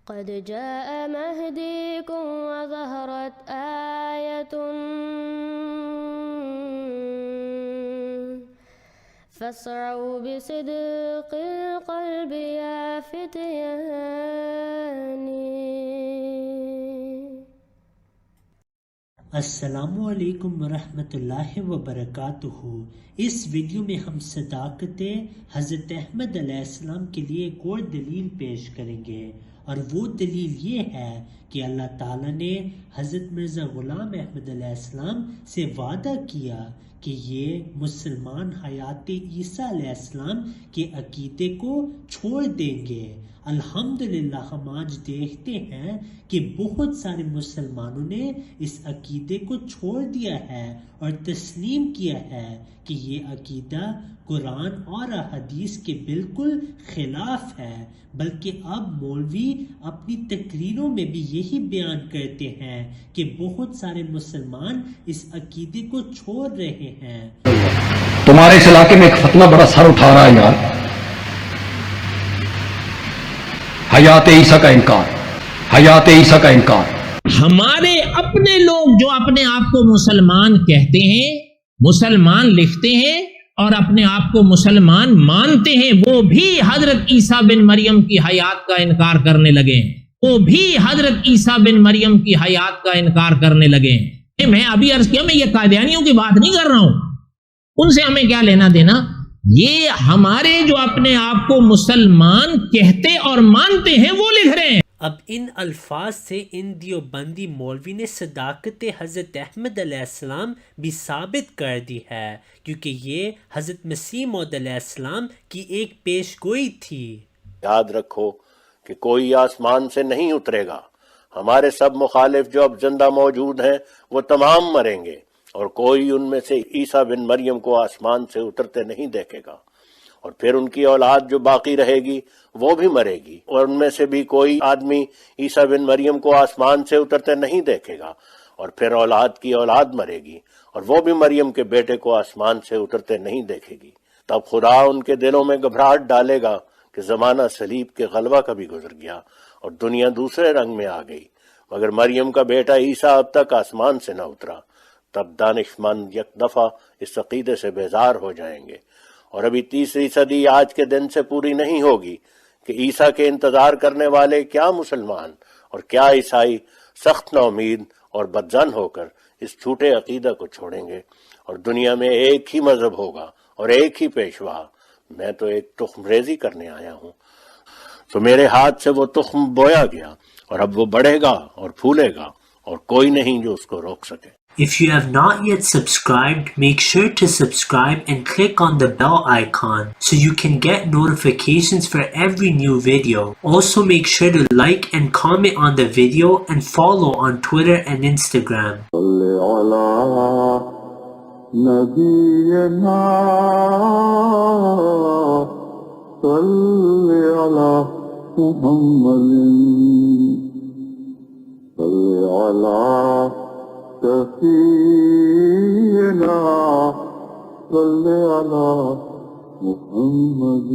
قد جاء مهديكم وظهرت آية فاسعوا بصدق القلب يا فتياني. السلام علیکم ورحمۃ اللہ وبرکاتہ۔ اس ویڈیو میں ہم صداقت حضرت احمد علیہ السلام کے لیے ایک اور دلیل پیش کریں گے، اور وہ دلیل یہ ہے کہ اللہ تعالیٰ نے حضرت مرزا غلام احمد علیہ السلام سے وعدہ کیا کہ یہ مسلمان حیات عیسیٰ علیہ السلام کے عقیدے کو چھوڑ دیں گے۔ الحمدللہ ہم آج دیکھتے ہیں کہ بہت سارے مسلمانوں نے اس عقیدے کو چھوڑ دیا ہے اور تسلیم کیا ہے کہ یہ عقیدہ قرآن اور حدیث کے بالکل خلاف ہے، بلکہ اب مولوی اپنی تقریروں میں بھی یہی بیان کرتے ہیں کہ بہت سارے مسلمان اس عقیدے کو چھوڑ رہے ہیں۔ تمہارے اس علاقے میں ایک فتنہ بڑا سر اٹھا رہا ہے یار، حیات عیسیٰ کا انکار، حیات عیسیٰ کا انکار۔ ہمارے اپنے لوگ جو اپنے آپ کو مسلمان کہتے ہیں، مسلمان لکھتے ہیں اور اپنے آپ کو مسلمان مانتے ہیں، وہ بھی حضرت عیسیٰ بن مریم کی حیات کا انکار کرنے لگے ہیں، وہ بھی حضرت عیسیٰ بن مریم کی حیات کا انکار کرنے لگے ہیں۔ میں ابھی عرض کیا، میں یہ قادیانیوں کی بات نہیں کر رہا ہوں، ان سے ہمیں کیا لینا دینا، یہ ہمارے جو اپنے آپ کو مسلمان کہتے اور مانتے ہیں وہ لکھ رہے ہیں۔ اب ان الفاظ سے ان دیوبندی مولوی نے صداقت حضرت احمد علیہ السلام بھی ثابت کر دی ہے، کیونکہ یہ حضرت مسیح موعود علیہ السلام کی ایک پیش گوئی تھی۔ یاد رکھو کہ کوئی آسمان سے نہیں اترے گا، ہمارے سب مخالف جو اب زندہ موجود ہیں وہ تمام مریں گے، اور کوئی ان میں سے عیسیٰ بن مریم کو آسمان سے اترتے نہیں دیکھے گا، اور پھر ان کی اولاد جو باقی رہے گی وہ بھی مرے گی، اور ان میں سے بھی کوئی آدمی عیسیٰ بن مریم کو آسمان سے اترتے نہیں دیکھے گا، اور پھر اولاد کی اولاد مرے گی، اور وہ بھی مریم کے بیٹے کو آسمان سے اترتے نہیں دیکھے گی۔ تب خدا ان کے دلوں میں گھبراہٹ ڈالے گا کہ زمانہ صلیب کے غلبہ کا بھی گزر گیا اور دنیا دوسرے رنگ میں آ گئی، مگر مریم کا بیٹا عیسیٰ اب تک آسمان سے نہ اترا۔ تب دانش مند یک دفعہ اس عقیدے سے بیزار ہو جائیں گے، اور ابھی تیسری صدی آج کے دن سے پوری نہیں ہوگی کہ عیسیٰ کے انتظار کرنے والے کیا مسلمان اور کیا عیسائی سخت نا امید اور بدظن ہو کر اس جھوٹے عقیدہ کو چھوڑیں گے، اور دنیا میں ایک ہی مذہب ہوگا اور ایک ہی پیشوا۔ میں تو ایک تخم ریزی کرنے آیا ہوں، تو میرے ہاتھ سے وہ تخم بویا گیا، اور اب وہ بڑھے گا اور پھولے گا، اور کوئی نہیں جو اس کو روک سکے۔ If you have not yet subscribed, make sure to subscribe and click on the bell icon so you can get notifications for every new video. Also make sure to like and comment on the video and follow on Twitter and Instagram. صلی علی نبینا صلی علی محمد صلی علی سفینا صلی علی محمد